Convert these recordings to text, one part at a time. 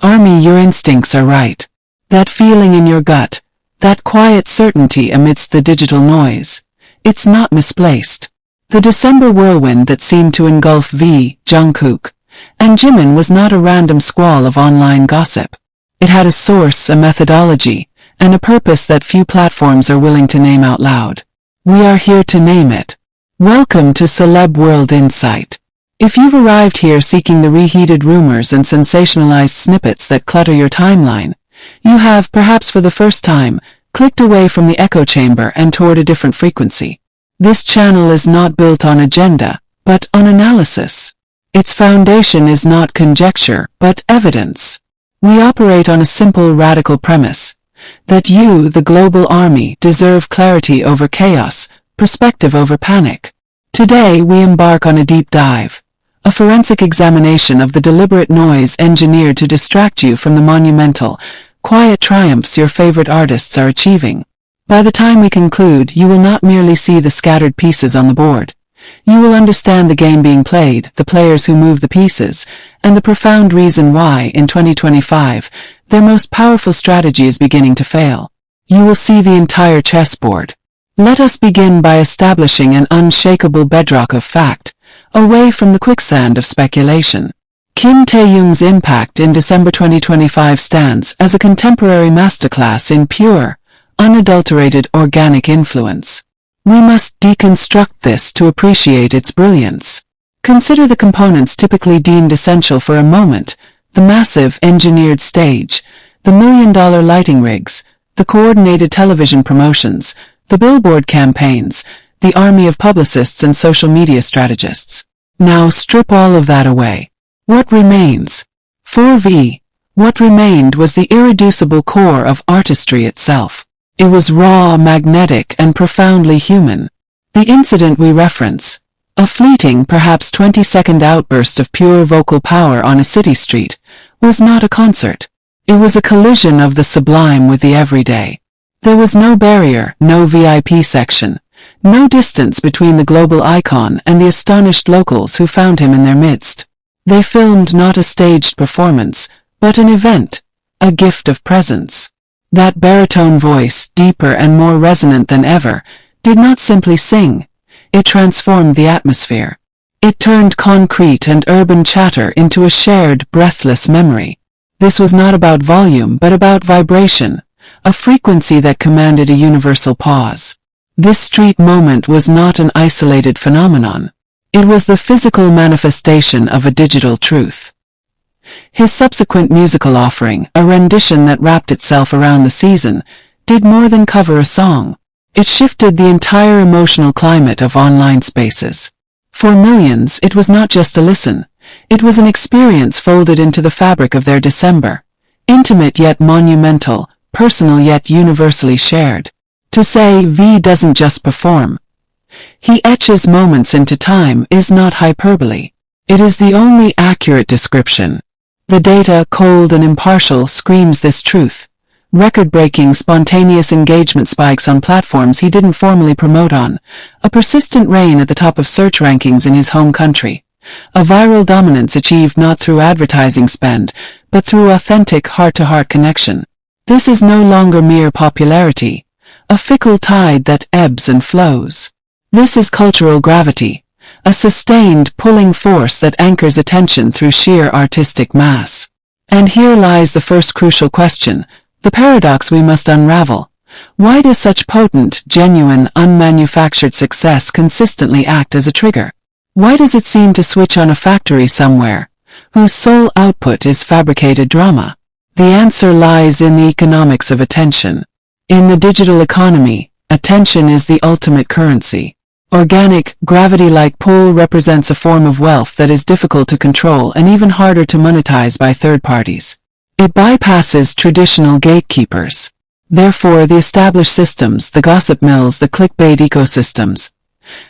Army, your instincts are right. That feeling in your gut, that quiet certainty amidst the digital noise, it's not misplaced. The December whirlwind that seemed to engulf Jungkook and Jimin was not a random squall of online gossip. It had a source, a methodology, and a purpose that few platforms are willing to name out loud. We are here to name it. Welcome to Celeb World Insight. If you've arrived here seeking the reheated rumors and sensationalized snippets that clutter your timeline, you have, perhaps for the first time, clicked away from the echo chamber and toward a different frequency. This channel is not built on agenda, but on analysis. Its foundation is not conjecture, but evidence. We operate on a simple, radical premise, that you, the global army, deserve clarity over chaos, perspective over panic. Today we embark on a deep dive, a forensic examination of the deliberate noise engineered to distract you from the monumental, quiet triumphs your favorite artists are achieving. By the time we conclude, you will not merely see the scattered pieces on the board. You will understand the game being played, the players who move the pieces, and the profound reason why, in 2025, their most powerful strategy is beginning to fail. You will see the entire chessboard. Let us begin by establishing an unshakable bedrock of fact, away from the quicksand of speculation. Taehyung's impact in December 2025 stands as a contemporary masterclass in pure, unadulterated organic influence. We must deconstruct this to appreciate its brilliance. Consider the components typically deemed essential for a moment: the massive engineered stage, the million-dollar lighting rigs, the coordinated television promotions, the billboard campaigns, the army of publicists and social media strategists. Now strip all of that away. What remains? For what remained was the irreducible core of artistry itself. It was raw, magnetic, and profoundly human. The incident we reference, a fleeting, perhaps 20-second outburst of pure vocal power on a city street, was not a concert. It was a collision of the sublime with the everyday. There was no barrier, no VIP section, no distance between the global icon and the astonished locals who found him in their midst. They filmed not a staged performance, but an event, a gift of presence. That baritone voice, deeper and more resonant than ever, did not simply sing. It transformed the atmosphere. It turned concrete and urban chatter into a shared, breathless memory. This was not about volume but about vibration, a frequency that commanded a universal pause. This street moment was not an isolated phenomenon. It was the physical manifestation of a digital truth. His subsequent musical offering, a rendition that wrapped itself around the season, did more than cover a song. It shifted the entire emotional climate of online spaces. For millions, it was not just a listen. It was an experience folded into the fabric of their December. Intimate yet monumental, personal yet universally shared. To say V doesn't just perform, he etches moments into time, is not hyperbole. It is the only accurate description. The data, cold and impartial, screams this truth. Record-breaking, spontaneous engagement spikes on platforms he didn't formally promote on, a persistent reign at the top of search rankings in his home country, a viral dominance achieved not through advertising spend, but through authentic heart-to-heart connection. This is no longer mere popularity, a fickle tide that ebbs and flows. This is cultural gravity, a sustained, pulling force that anchors attention through sheer artistic mass. And here lies the first crucial question, the paradox we must unravel. Why does such potent, genuine, unmanufactured success consistently act as a trigger? Why does it seem to switch on a factory somewhere, whose sole output is fabricated drama? The answer lies in the economics of attention. In the digital economy, attention is the ultimate currency. Organic, gravity-like pull represents a form of wealth that is difficult to control and even harder to monetize by third parties. It bypasses traditional gatekeepers. Therefore, the established systems, the gossip mills, the clickbait ecosystems,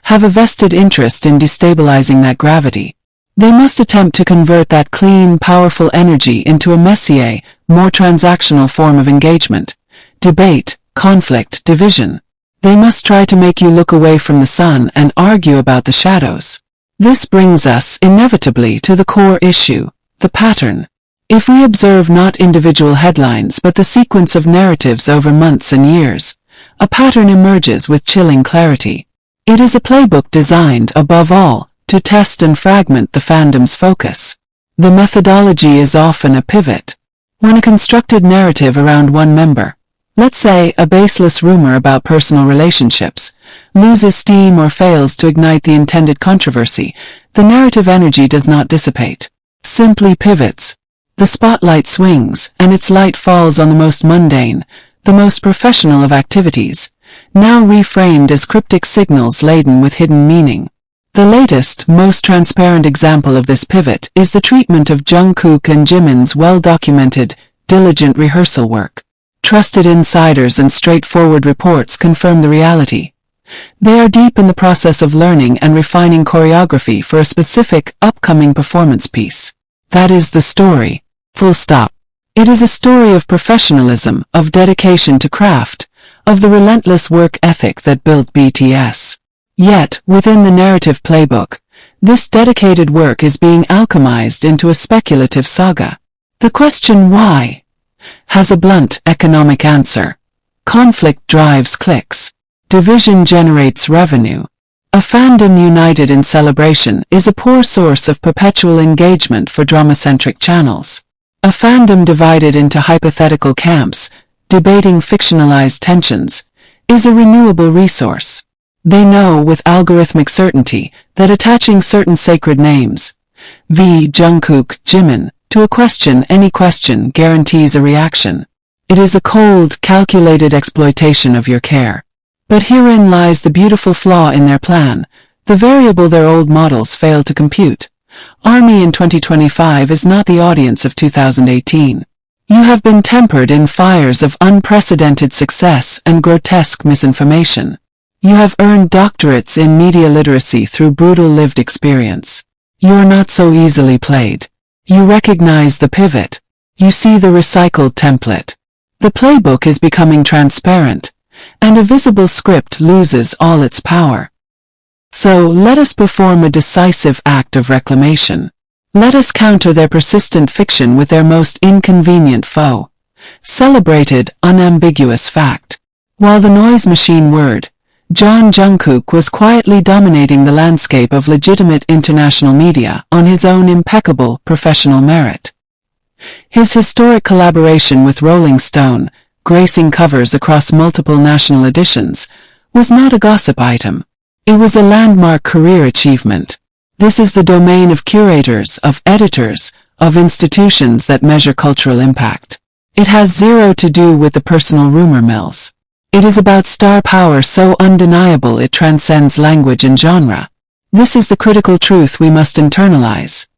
have a vested interest in destabilizing that gravity. They must attempt to convert that clean, powerful energy into a messier, more transactional form of engagement, debate, conflict, division. They must try to make you look away from the sun and argue about the shadows. This brings us inevitably to the core issue, the pattern. If we observe not individual headlines but the sequence of narratives over months and years, a pattern emerges with chilling clarity. It is a playbook designed, above all, to test and fragment the fandom's focus. The methodology is often a pivot. When a constructed narrative around one member, let's say a baseless rumor about personal relationships, loses steam or fails to ignite the intended controversy, the narrative energy does not dissipate. Simply pivots. The spotlight swings, and its light falls on the most mundane, the most professional of activities, now reframed as cryptic signals laden with hidden meaning. The latest, most transparent example of this pivot is the treatment of Jungkook and Jimin's well-documented, diligent rehearsal work. Trusted insiders and straightforward reports confirm the reality. They are deep in the process of learning and refining choreography for a specific, upcoming performance piece. That is the story. Full stop. It is a story of professionalism, of dedication to craft, of the relentless work ethic that built BTS. Yet, within the narrative playbook, this dedicated work is being alchemized into a speculative saga. The question why has a blunt economic answer. Conflict drives clicks. Division generates revenue. A fandom united in celebration is a poor source of perpetual engagement for drama-centric channels. A fandom divided into hypothetical camps, debating fictionalized tensions, is a renewable resource. They know with algorithmic certainty that attaching certain sacred names, v. Jungkook, Jimin, to a question, any question, guarantees a reaction. It is a cold, calculated exploitation of your care. But herein lies the beautiful flaw in their plan, the variable their old models failed to compute. ARMY in 2025 is not the audience of 2018. You have been tempered in fires of unprecedented success and grotesque misinformation. You have earned doctorates in media literacy through brutal lived experience. You are not so easily played. You recognize the pivot. You see the recycled template. The playbook is becoming transparent, and a visible script loses all its power. So let us perform a decisive act of reclamation. Let us counter their persistent fiction with their most inconvenient foe. Celebrated, unambiguous fact. While the noise machine word, Jungkook was quietly dominating the landscape of legitimate international media on his own impeccable professional merit. His historic collaboration with Rolling Stone, gracing covers across multiple national editions, was not a gossip item. It was a landmark career achievement. This is the domain of curators, of editors, of institutions that measure cultural impact. It has zero to do with the personal rumor mills. It is about star power so undeniable it transcends language and genre. This is the critical truth we must internalize.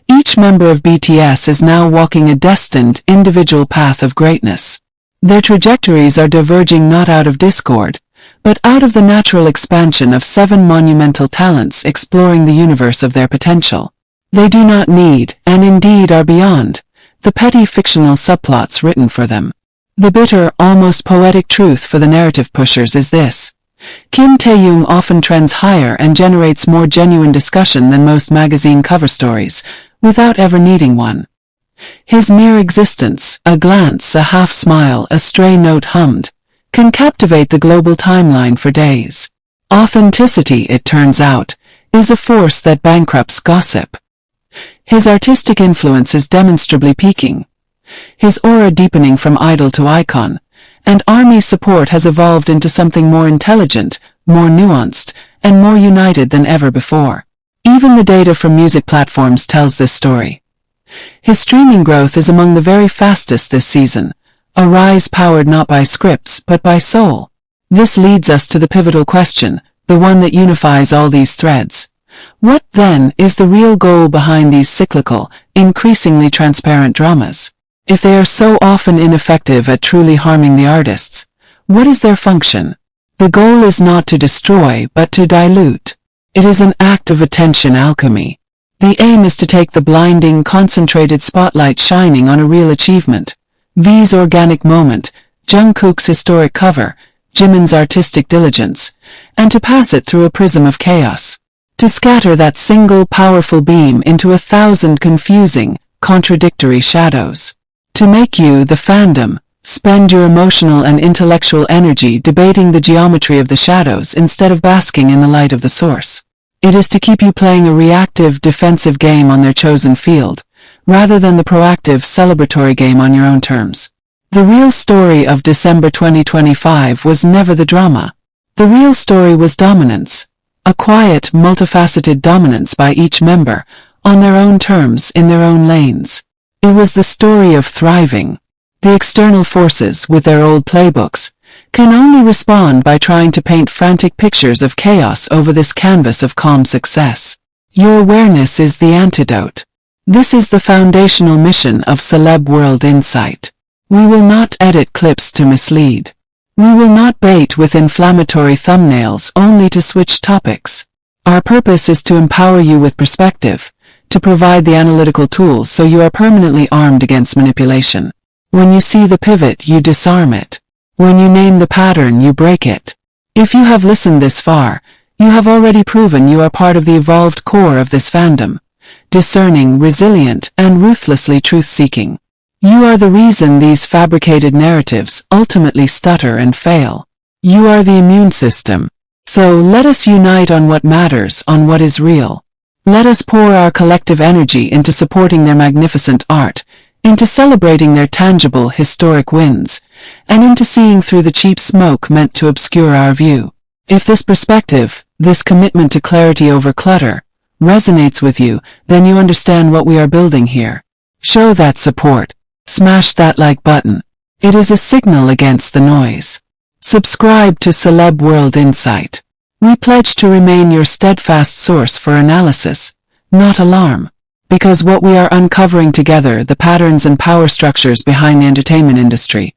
Each member of BTS is now walking a destined, individual path of greatness. Their trajectories are diverging not out of discord, but out of the natural expansion of 7 monumental talents exploring the universe of their potential. They do not need, and indeed are beyond, the petty fictional subplots written for them. The bitter, almost poetic truth for the narrative pushers is this. Taehyung often trends higher and generates more genuine discussion than most magazine cover stories, without ever needing one. His mere existence, a glance, a half-smile, a stray note hummed, can captivate the global timeline for days. Authenticity, it turns out, is a force that bankrupts gossip. His artistic influence is demonstrably peaking, his aura deepening from idol to icon, and ARMY's support has evolved into something more intelligent, more nuanced, and more united than ever before. Even the data from music platforms tells this story. His streaming growth is among the very fastest this season, a rise powered not by scripts but by soul. This leads us to the pivotal question, the one that unifies all these threads. What, then, is the real goal behind these cyclical, increasingly transparent dramas? If they are so often ineffective at truly harming the artists, what is their function? The goal is not to destroy but to dilute. It is an act of attention alchemy. The aim is to take the blinding, concentrated spotlight shining on a real achievement, V's organic moment, Jungkook's historic cover, Jimin's artistic diligence, and to pass it through a prism of chaos. to scatter that single powerful beam into 1,000 confusing, contradictory shadows. To make you, the fandom, spend your emotional and intellectual energy debating the geometry of the shadows instead of basking in the light of the source. It is to keep you playing a reactive, defensive game on their chosen field, rather than the proactive, celebratory game on your own terms. The real story of December 2025 was never the drama. The real story was dominance. A quiet, multifaceted dominance by each member, on their own terms, in their own lanes. It was the story of thriving. The external forces, with their old playbooks, can only respond by trying to paint frantic pictures of chaos over this canvas of calm success. Your awareness is the antidote. This is the foundational mission of Celeb World Insight. We will not edit clips to mislead. We will not bait with inflammatory thumbnails only to switch topics. Our purpose is to empower you with perspective, to provide the analytical tools so you are permanently armed against manipulation. When you see the pivot, you disarm it. When you name the pattern, you break it. If you have listened this far, you have already proven you are part of the evolved core of this fandom, discerning, resilient, and ruthlessly truth-seeking. You are the reason these fabricated narratives ultimately stutter and fail. You are the immune system. So let us unite on what matters, on what is real. Let us pour our collective energy into supporting their magnificent art, into celebrating their tangible, historic wins, and into seeing through the cheap smoke meant to obscure our view. If this perspective, this commitment to clarity over clutter, resonates with you, then you understand what we are building here. Show that support. Smash that like button. It is a signal against the noise. Subscribe to Celeb World Insight. We pledge to remain your steadfast source for analysis, not alarm. Because what we are uncovering together, the patterns and power structures behind the entertainment industry,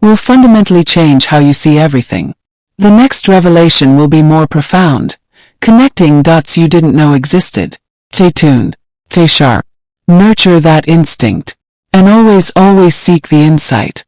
will fundamentally change how you see everything. The next revelation will be more profound, connecting dots you didn't know existed. Stay tuned, stay sharp, nurture that instinct, and always seek the insight.